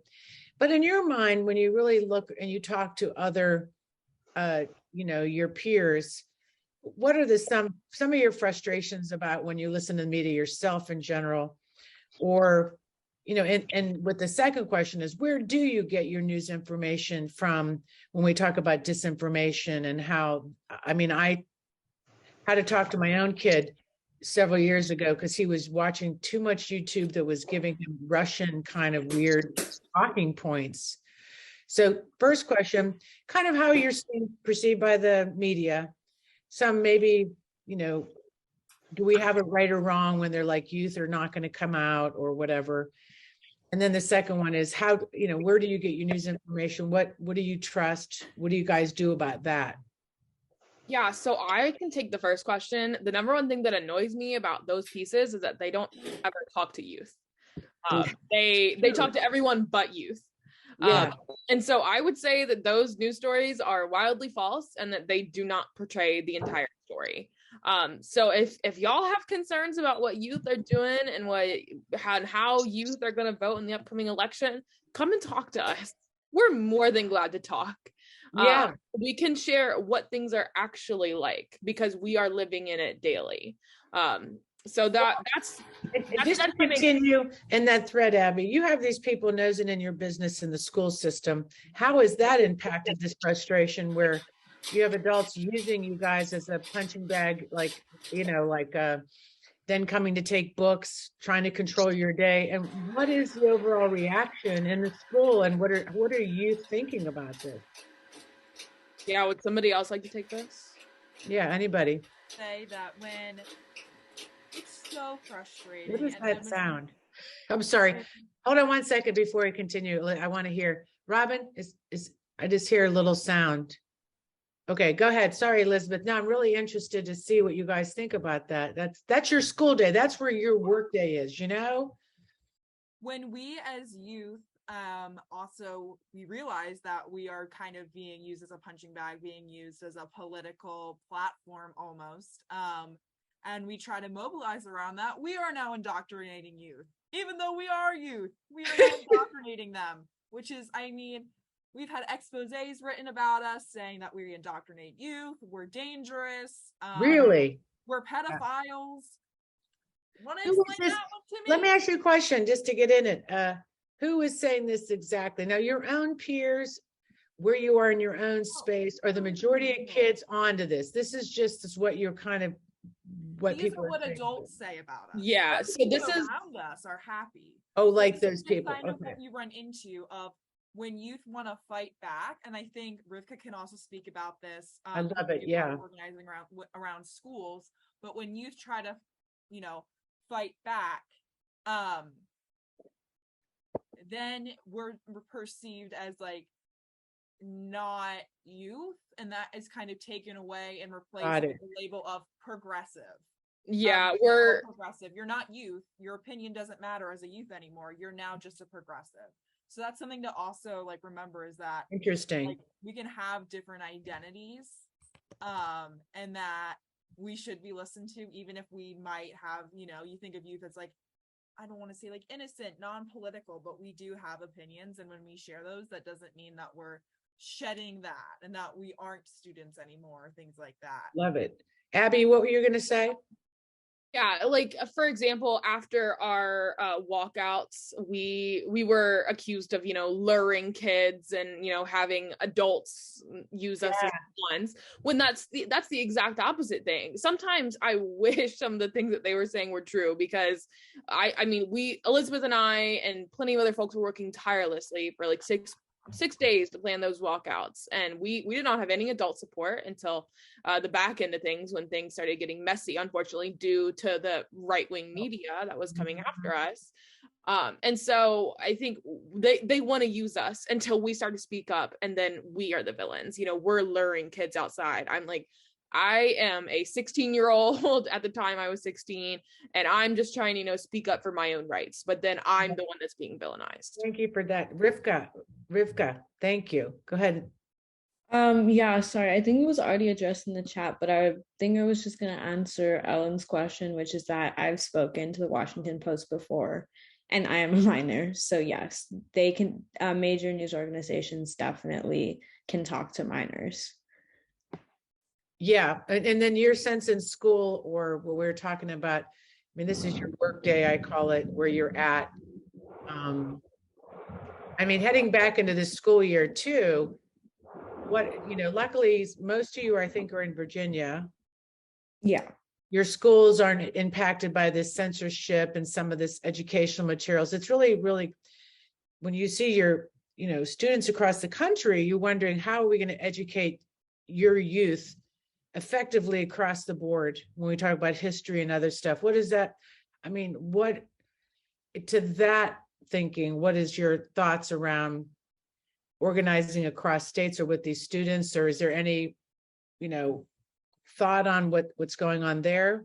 A: But in your mind, when you really look and you talk to other, your peers, what are some of your frustrations about when you listen to the media yourself in general? Or, and with the second question is, where do you get your news information from when we talk about disinformation? And how, I had to talk to my own kid several years ago because he was watching too much YouTube that was giving him Russian kind of weird talking points. So first question, kind of how you're perceived by the media. Some maybe, do we have a right or wrong when they're like youth are not going to come out or whatever? And then the second one is how, where do you get your news information? What do you trust? What do you guys do about that?
C: Yeah, so I can take the first question. The number one thing that annoys me about those pieces is that they don't ever talk to youth. They talk to everyone but youth.
A: Yeah.
C: And so I would say that those news stories are wildly false and that they do not portray the entire story. So if y'all have concerns about what youth are doing and how youth are going to vote in the upcoming election, come and talk to us. We're more than glad to talk.
A: Yeah.
C: We can share what things are actually like because we are living in it daily. So that's
A: just to continue in that thread, Abby, you have these people nosing in your business in the school system. How has that impacted this frustration where you have adults using you guys as a punching bag, then coming to take books, trying to control your day? And what is the overall reaction in the school? And what are you thinking about this?
C: Yeah, would somebody else like to take this?
A: Yeah, anybody.
D: Say that when it's so frustrating.
A: What does that sound? I'm sorry. Hold on one second before we continue. I want to hear. Robin, I just hear a little sound. Okay, go ahead. Sorry, Elizabeth. Now I'm really interested to see what you guys think about that. That's your school day. That's where your work day is,
D: When we as youth, also we realize that we are kind of being used as a punching bag, being used as a political platform almost. And we try to mobilize around that. We are now indoctrinating youth. Even though we are youth, we are now indoctrinating them, which is, we've had exposés written about us saying that we indoctrinate youth, we're dangerous.
A: Really?
D: We're pedophiles.
A: Let me ask you a question just to get in it. Who is saying this exactly? Now, your own peers, where you are in your own space, are the majority of kids onto this? This is what you're kind of
D: These are what adults say about us.
C: Yeah, so this is
D: around us are happy.
A: Oh, like those people.
D: Kind of what you run into of when youth want to fight back, and I think Rivka can also speak about this.
A: I love it. Yeah,
D: organizing around schools, but when youth try to, fight back, then we're perceived as like not youth, and that is kind of taken away and replaced with the label of progressive.
C: Yeah, we're
D: progressive. You're not youth. Your opinion doesn't matter as a youth anymore. You're now just a progressive. So that's something to also remember is that
A: interesting.
D: We can have different identities, and that we should be listened to, even if we might have, you think of youth as I don't want to say innocent, non-political, but we do have opinions. And when we share those, that doesn't mean that we're shedding that and that we aren't students anymore, things like that.
A: Love it. Abby, what were you going to say?
C: Yeah, for example, after our walkouts, we were accused of, luring kids and, having adults use us as ones, when that's the exact opposite thing. Sometimes I wish some of the things that they were saying were true, because Elizabeth and I and plenty of other folks were working tirelessly for 6 days to plan those walkouts, and we did not have any adult support until the back end of things, when things started getting messy, unfortunately, due to the right-wing media that was coming after us. And so I think they want to use us until we start to speak up, and then we are the villains. We're luring kids outside. I am a 16-year-old at the time I was 16, and I'm just trying to, speak up for my own rights. But then I'm the one that's being villainized.
A: Thank you for that. Rivka, thank you. Go ahead.
F: Yeah, sorry. I think it was already addressed in the chat, but I think I was just going to answer Ellen's question, which is that I've spoken to the Washington Post before, and I am a minor. So yes, they can, major news organizations definitely can talk to minors.
A: Yeah, and then your sense in school, or what we're talking about, this is your work day, I call it, where you're at. Heading back into this school year too, luckily most of you, I think, are in Virginia.
F: Yeah.
A: Your schools aren't impacted by this censorship and some of this educational materials. It's really, really, when you see your, students across the country, you're wondering, how are we going to educate your youth effectively across the board when we talk about history and other stuff? What is that? I mean, what to that thinking, what is your thoughts around organizing across states or with these students, or is there any, thought on what's going on there?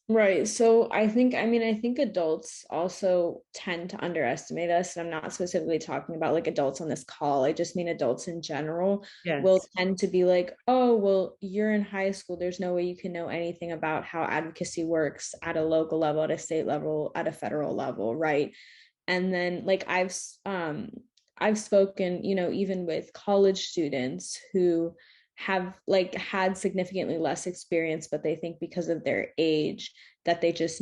F: Right. So I think adults also tend to underestimate us. And I'm not specifically talking about like adults on this call. I just mean adults in general will tend to be like, oh, well, you're in high school. There's no way you can know anything about how advocacy works at a local level, at a state level, at a federal level. Right. And then like I've spoken, even with college students who have like had significantly less experience, but they think because of their age that they just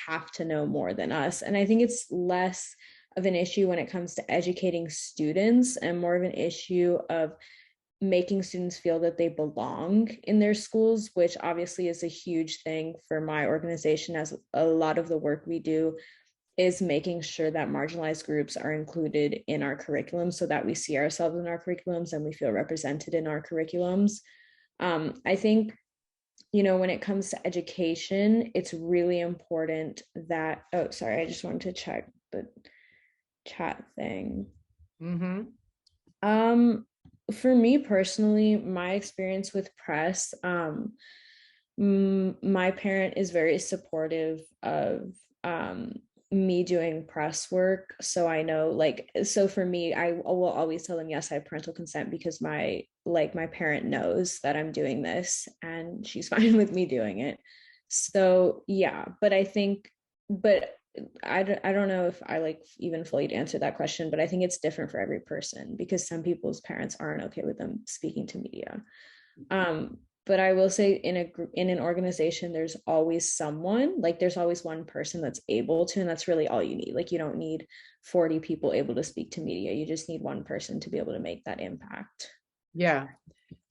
F: have to know more than us. And I think it's less of an issue when it comes to educating students and more of an issue of making students feel that they belong in their schools, which obviously is a huge thing for my organization, as a lot of the work we do is making sure that marginalized groups are included in our curriculum so that we see ourselves in our curriculums and we feel represented in our curriculums. I think, when it comes to education, it's really important that, oh, sorry, I just wanted to check the chat thing. For me personally, my experience with press, my parent is very supportive of me doing press work. So I know so for me, I will always tell them, yes, I have parental consent, because my parent knows that I'm doing this and she's fine with me doing it. So yeah, but I don't know if I even fully answered that question, but I think it's different for every person because some people's parents aren't okay with them speaking to media. But I will say in an organization, there's always someone, there's always one person that's able to, and that's really all you need. You don't need 40 people able to speak to media. You just need one person to be able to make that impact.
A: Yeah.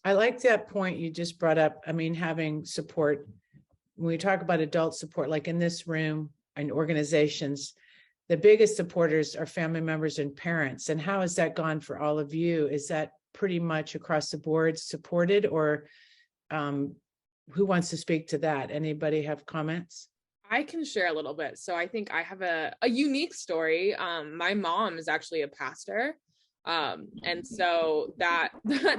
A: I like that point you just brought up. I mean, having support, when we talk about adult support, like in this room and organizations, the biggest supporters are family members and parents. And how has that gone for all of you? Is that pretty much across the board supported, or who wants to speak to that? Anybody have comments?
C: I can share a little bit. So I think I have a unique story. My mom is actually a pastor. And so that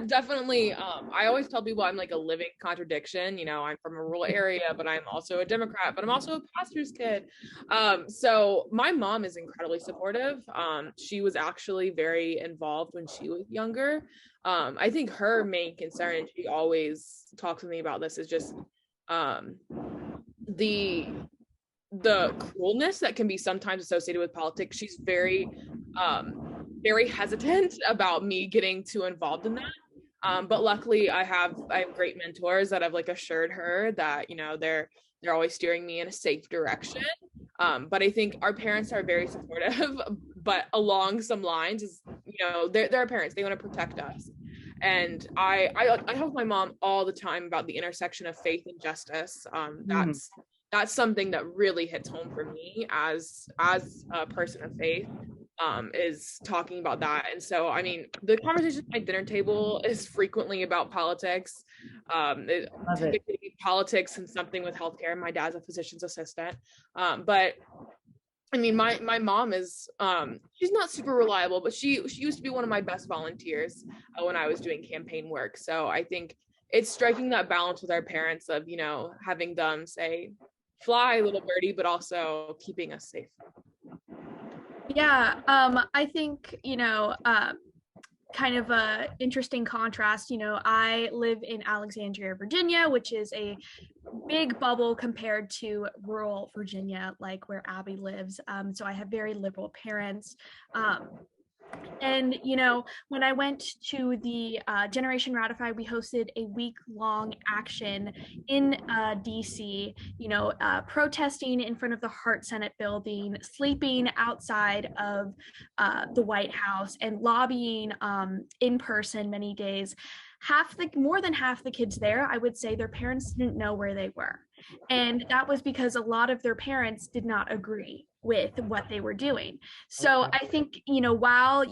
C: definitely, I always tell people I'm like a living contradiction. I'm from a rural area, but I'm also a Democrat, but I'm also a pastor's kid. So my mom is incredibly supportive. She was actually very involved when she was younger. I think her main concern, and she always talks with me about this, is just the cruelness that can be sometimes associated with politics. She's very hesitant about me getting too involved in that. But luckily I have great mentors that have assured her that, they're always steering me in a safe direction. But I think our parents are very supportive, but along some lines is, they're our parents. They want to protect us. And I talk with my mom all the time about the intersection of faith and justice. That's something that really hits home for me as a person of faith, is talking about that. And so, I mean, the conversation at my dinner table is frequently about politics. Typically politics and something with healthcare. My dad's a physician's assistant. But I mean, my mom is, she's not super reliable, but she used to be one of my best volunteers when I was doing campaign work. So I think it's striking that balance with our parents of, having them say, fly little birdie, but also keeping us safe.
B: Yeah, I think, kind of a interesting contrast. I live in Alexandria, Virginia, which is a big bubble compared to rural Virginia, like where Abby lives. So I have very liberal parents. And, when I went to the Generation Ratify, we hosted a week-long action in DC, protesting in front of the Hart Senate building, sleeping outside of the White House, and lobbying in person many days. More than half the kids there, I would say their parents didn't know where they were. And that was because a lot of their parents did not agree with what they were doing. So I think, while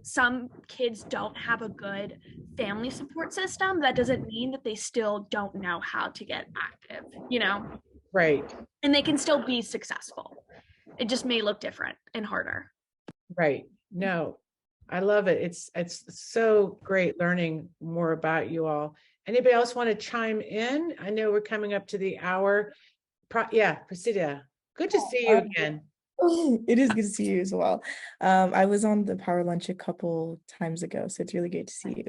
B: some kids don't have a good family support system, that doesn't mean that they still don't know how to get active,
A: Right.
B: And they can still be successful. It just may look different and harder.
A: Right. No, I love it. It's so great learning more about you all. Anybody else want to chime in? I know we're coming up to the hour. Prasidha, good to see you again.
E: It is good to see you as well. I was on the power lunch a couple times ago, so it's really great to see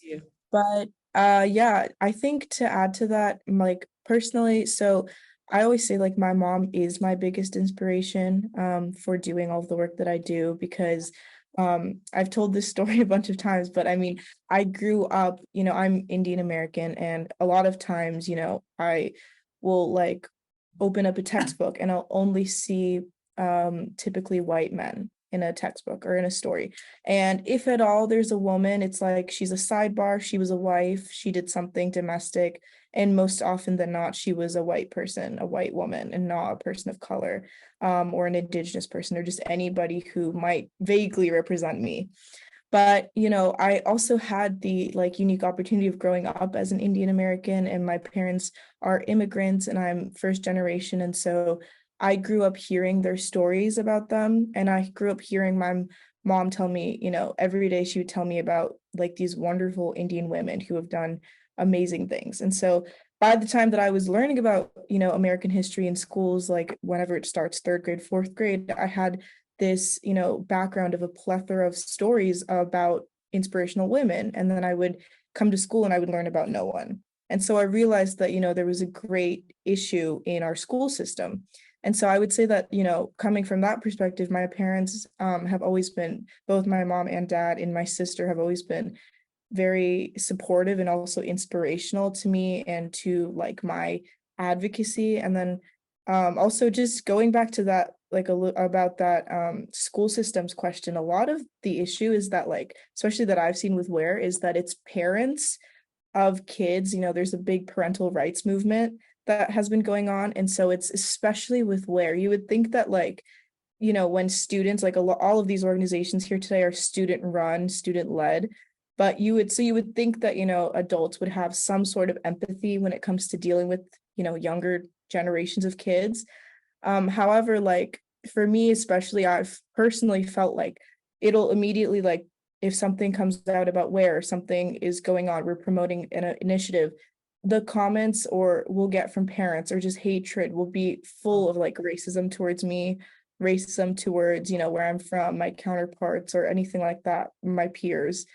E: you. But yeah, I think to add to that, like personally, so I always say like my mom is my biggest inspiration for doing all of the work that I do, because I've told this story a bunch of times, but I mean, I grew up, I'm Indian American, and a lot of times, I will like open up a textbook and I'll only see typically white men in a textbook or in a story. And if at all there's a woman, it's like she's a sidebar, she was a wife, she did something domestic, and most often than not, she was a white person, a white woman, and not a person of color, or an indigenous person, or just anybody who might vaguely represent me. But, I also had the like unique opportunity of growing up as an Indian American, and my parents are immigrants and I'm first generation. And so I grew up hearing their stories about them. And I grew up hearing my mom tell me, every day she would tell me about like these wonderful Indian women who have done amazing things. And so by the time that I was learning about, American history in schools, like whenever it starts, third grade, fourth grade, I had this, background of a plethora of stories about inspirational women. And then I would come to school and I would learn about no one. And so I realized that, there was a great issue in our school system. And so I would say that, coming from that perspective, my parents have always been, both my mom and dad and my sister have always been very supportive and also inspirational to me and to like my advocacy. And then also just going back to that, like about that school systems question, a lot of the issue is that like, especially that I've seen with Where, is that it's parents of kids, there's a big parental rights movement that has been going on. And so it's especially with Where, you would think that like, when students, like all of these organizations here today are student run, student led, but you would think that, adults would have some sort of empathy when it comes to dealing with, younger generations of kids. However, like for me, especially, I've personally felt like it'll immediately, like if something comes out about Where something is going on, we're promoting an initiative, the comments or we'll get from parents or just hatred will be full of like racism towards me, racism towards, where I'm from, my counterparts, or anything like that, my peers.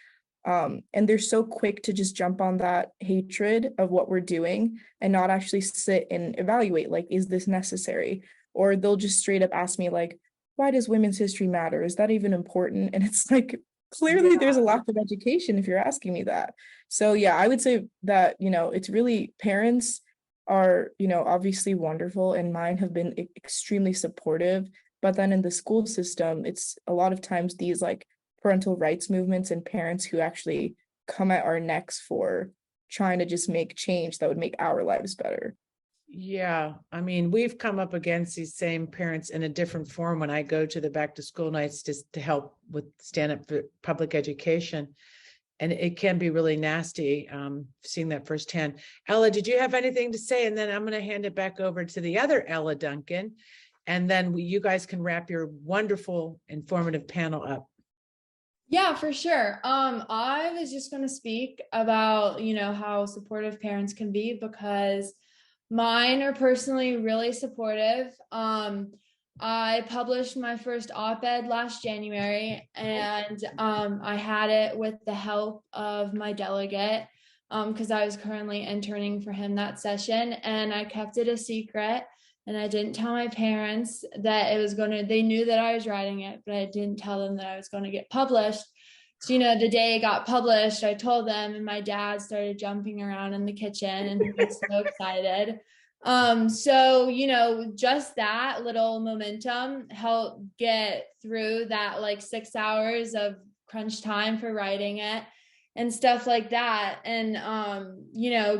E: And they're so quick to just jump on that hatred of what we're doing and not actually sit and evaluate, like, is this necessary? Or they'll just straight up ask me like, why does women's history matter? Is that even important? And it's like, clearly there's a lack of education if you're asking me that. So yeah, I would say that, it's really, parents are, obviously wonderful, and mine have been extremely supportive. But then in the school system, it's a lot of times these like parental rights movements and parents who actually come at our necks for trying to just make change that would make our lives better.
A: Yeah, I mean, we've come up against these same parents in a different form when I go to the back to school nights just to help with stand up for public education. And it can be really nasty, seeing that firsthand. Ella, did you have anything to say? And then I'm going to hand it back over to the other Ella, Duncan. And then you guys can wrap your wonderful, informative panel up.
G: Yeah, for sure. I was just going to speak about, how supportive parents can be, because mine are personally really supportive. I published my first op-ed last January, and I had it with the help of my delegate, because I was currently interning for him that session, and I kept it a secret. And I didn't tell my parents that it was they knew that I was writing it, but I didn't tell them that I was going to get published. So, the day it got published, I told them, and my dad started jumping around in the kitchen and he was so excited. So, just that little momentum helped get through that like 6 hours of crunch time for writing it. and stuff like that. And,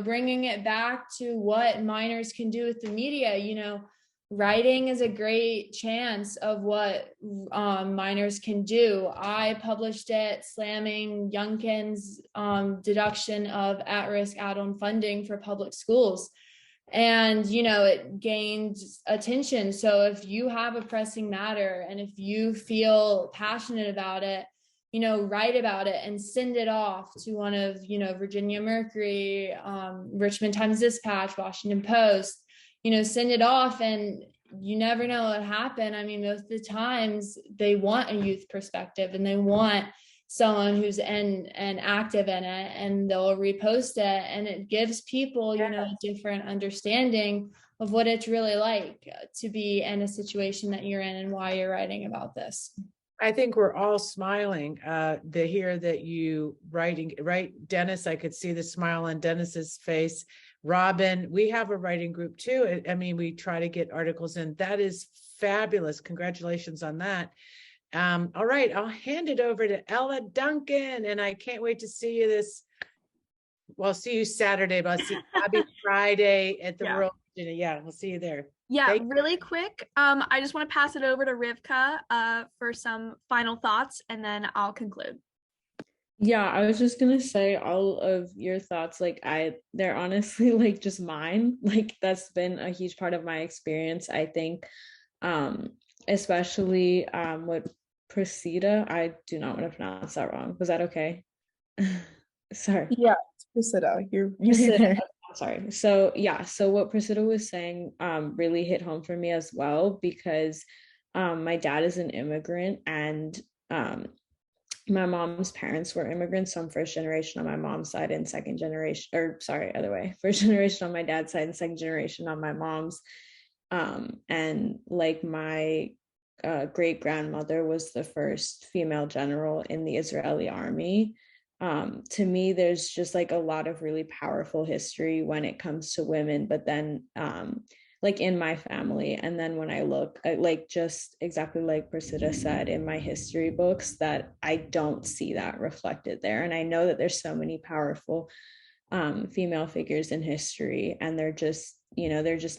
G: bringing it back to what minors can do with the media, writing is a great chance of what minors can do. I published it slamming Duncan's deduction of at-risk add-on funding for public schools. And, it gained attention. So if you have a pressing matter and if you feel passionate about it, write about it and send it off to one of, Virginia Mercury, Richmond Times-Dispatch, Washington Post, send it off, and you never know what happened. I mean, most of the times they want a youth perspective and they want someone who's and active in it, and they'll repost it, and it gives people, a different understanding of what it's really like to be in a situation that you're in and why you're writing about this.
A: I think we're all smiling to hear that you right, Dennis. I could see the smile on Dennis's face. Robin, we have a writing group too. I mean, we try to get articles in. That is fabulous. Congratulations on that. All right, I'll hand it over to Ella Duncan, and I can't wait to see you I'll see you Saturday, but I'll see Bobby Friday at the World Virginia. Yeah, we'll see you there.
B: Yeah, really quick. I just want to pass it over to Rivka for some final thoughts, and then I'll conclude.
F: Yeah, I was just gonna say all of your thoughts, they're honestly like just mine. Like that's been a huge part of my experience. I think, especially with Prasidha, I do not want to pronounce that wrong. Was that okay? Sorry.
E: Yeah, it's Prasidha. You're
F: Prasidha. Sorry. So what Prasidha was saying really hit home for me as well, because my dad is an immigrant, and my mom's parents were immigrants. So I'm first generation on my mom's side and second generation, other way. First generation on my dad's side and second generation on my mom's. And like my great grandmother was the first female general in the Israeli army. To me, there's just like a lot of really powerful history when it comes to women, but then like in my family, and then when I look like just exactly like Prasidha said in my history books, that I don't see that reflected there. And I know that there's so many powerful female figures in history, and they're just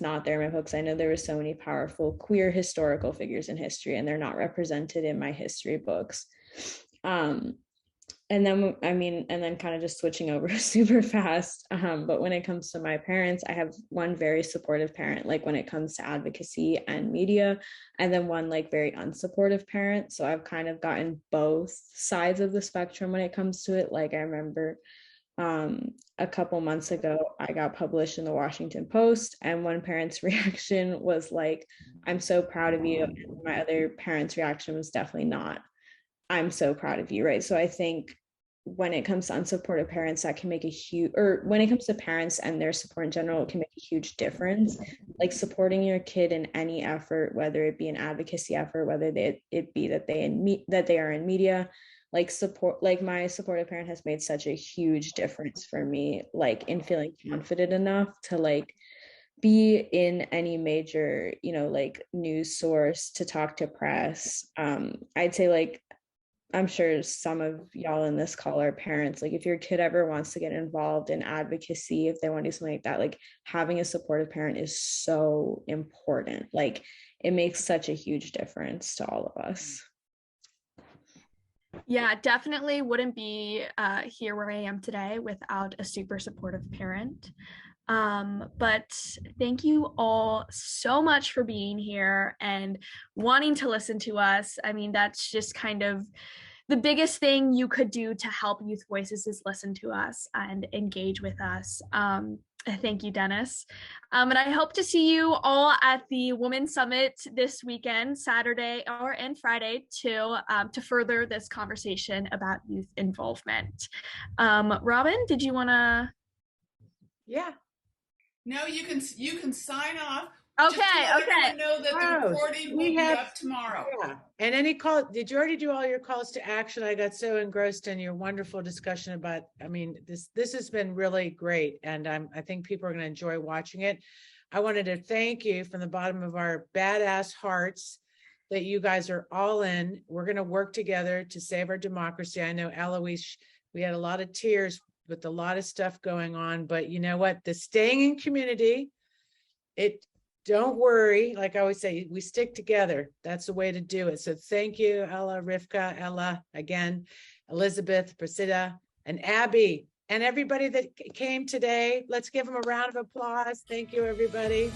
F: not there in my books. I know there were so many powerful queer historical figures in history, and they're not represented in my history books. And then kind of just switching over super fast. But when it comes to my parents, I have one very supportive parent, like when it comes to advocacy and media, and then one like very unsupportive parent. So I've kind of gotten both sides of the spectrum when it comes to it. Like I remember a couple months ago, I got published in the Washington Post, and one parent's reaction was like, "I'm so proud of you." And my other parent's reaction was definitely not, "I'm so proud of you," right? So I think when it comes to unsupportive parents, that can make when it comes to parents and their support in general, it can make a huge difference. Like supporting your kid in any effort, whether it be an advocacy effort, whether it be that they are in media, like support, like my supportive parent has made such a huge difference for me, like in feeling confident enough to like be in any major, like news source, to talk to press. I'd say like, I'm sure some of y'all in this call are parents. Like if your kid ever wants to get involved in advocacy, if they want to do something like that, like having a supportive parent is so important. Like it makes such a huge difference to all of us.
B: Yeah, definitely wouldn't be here where I am today without a super supportive parent. But thank you all so much for being here and wanting to listen to us. I mean, that's just kind of the biggest thing you could do to help youth voices is listen to us and engage with us. Thank you, Dennis. And I hope to see you all at the Women's Summit this weekend, Saturday and Friday, to further this conversation about youth involvement. Robin, did you want to?
A: Yeah.
J: No, you can sign off.
B: Okay.
J: Just to let everyone know that the recording will be up tomorrow.
A: Yeah. And any call? Did you already do all your calls to action? I got so engrossed in your wonderful discussion about. I mean, this has been really great, and I think people are going to enjoy watching it. I wanted to thank you from the bottom of our badass hearts that you guys are all in. We're going to work together to save our democracy. I know Eloise We had a lot of tears with a lot of stuff going on, but you know what? The staying in community, don't worry. Like I always say, we stick together. That's the way to do it. So thank you, Ella, Rivka, Ella, again, Elizabeth, Prasidha, and Abby, and everybody that came today. Let's give them a round of applause. Thank you, everybody.